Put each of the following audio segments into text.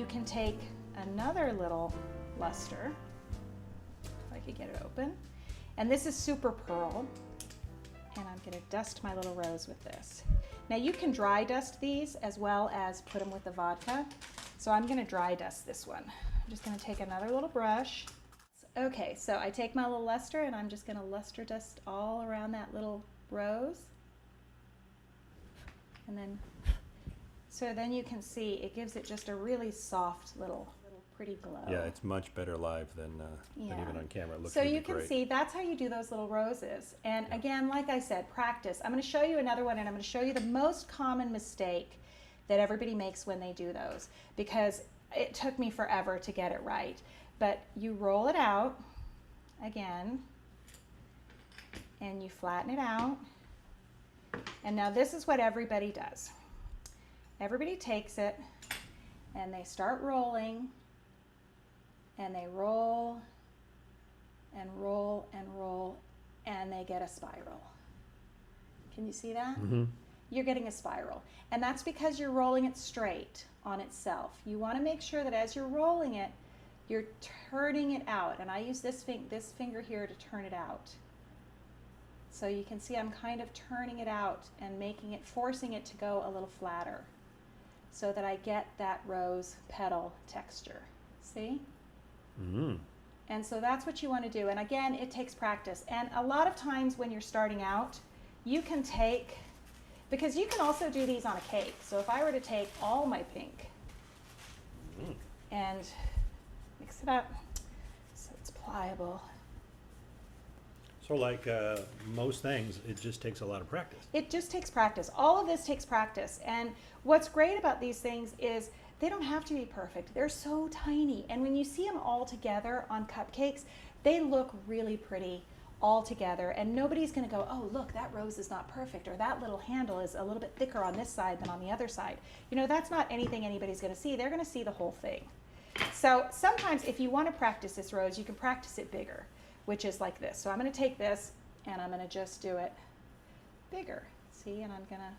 you can take another little luster, if I could get it open, and this is Super Pearl, and I'm gonna dust my little rose with this. Now you can dry dust these as well as put them with the vodka, so I'm gonna dry dust this one. I'm just gonna take another little brush. Okay, so I take my little luster and I'm just gonna luster dust all around that little rose. And then, so then you can see it gives it just a really soft little pretty glow. Yeah, it's much better live than even on camera. It looks so really you can great. see that's how you do those little roses. And again, like I said, practice. I'm going to show you another one, and I'm going to show you the most common mistake that everybody makes when they do those, because it took me forever to get it right. But you roll it out again, and you flatten it out. And now this is what everybody does. Everybody takes it and they start rolling, and they roll and roll and roll, and they get a spiral. Can you see that? Mm-hmm. You're getting a spiral. And that's because you're rolling it straight on itself. You want to make sure that as you're rolling it, you're turning it out. And I use this finger here to turn it out. So you can see I'm kind of turning it out and making it, forcing it to go a little flatter so that I get that rose petal texture. See? Mm-hmm. And so that's what you want to do. And again, it takes practice. And a lot of times when you're starting out, you can take, because you can also do these on a cake. So if I were to take all my pink and mix it up so it's pliable. So like most things, it just takes a lot of practice. It just takes practice. All of this takes practice. And what's great about these things is they don't have to be perfect. They're so tiny. And when you see them all together on cupcakes, they look really pretty all together. And nobody's going to go, oh, look, that rose is not perfect, or that little handle is a little bit thicker on this side than on the other side. You know, that's not anything anybody's going to see. They're going to see the whole thing. So sometimes if you want to practice this rose, you can practice it bigger, which is like this. So I'm going to take this and I'm going to just do it bigger. See, and I'm going to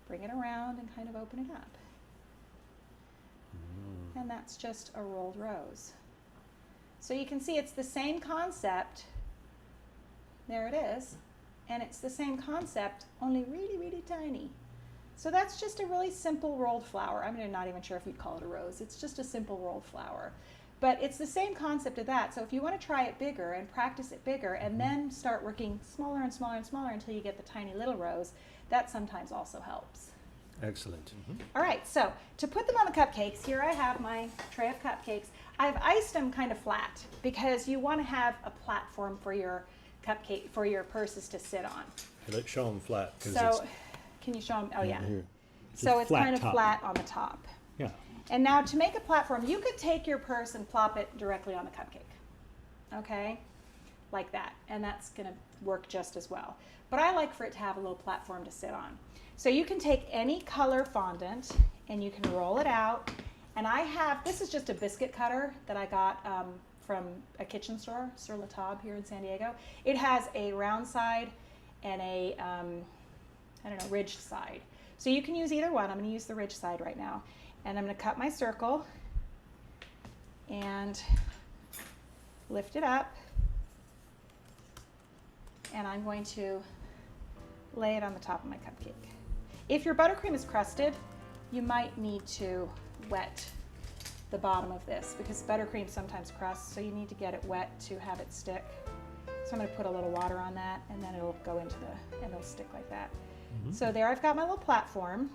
bring it around and kind of open it up. And that's just a rolled rose. So you can see it's the same concept. There it is. And it's the same concept, only really, really tiny. So that's just a really simple rolled flower. I'm not even sure if you'd call it a rose. It's just a simple rolled flower. But it's the same concept of that. So if you want to try it bigger and practice it bigger and then start working smaller and smaller and smaller until you get the tiny little rose, that sometimes also helps. Excellent. Mm-hmm. All right, so to put them on the cupcakes, here I have my tray of cupcakes. I've iced them kind of flat because you want to have a platform for your cupcake, for your purses to sit on. Let's show them flat. So, can you show them? Oh yeah. Here. So it's kind of top. flat on the top. Yeah. And now to make a platform, you could take your purse and plop it directly on the cupcake. Okay? Like that. And that's going to work just as well. But I like for it to have a little platform to sit on. So you can take any color fondant and you can roll it out. And I have, this is just a biscuit cutter that I got from a kitchen store, Sur La Table here in San Diego. It has a round side and a, I don't know, ridged side. So you can use either one. I'm going to use the ridged side right now. And I'm going to cut my circle and lift it up. And I'm going to lay it on the top of my cupcake. If your buttercream is crusted, you might need to wet the bottom of this because buttercream sometimes crusts, so you need to get it wet to have it stick. So I'm going to put a little water on that, and then it'll go into and it'll stick like that. Mm-hmm. So there I've got my little platform.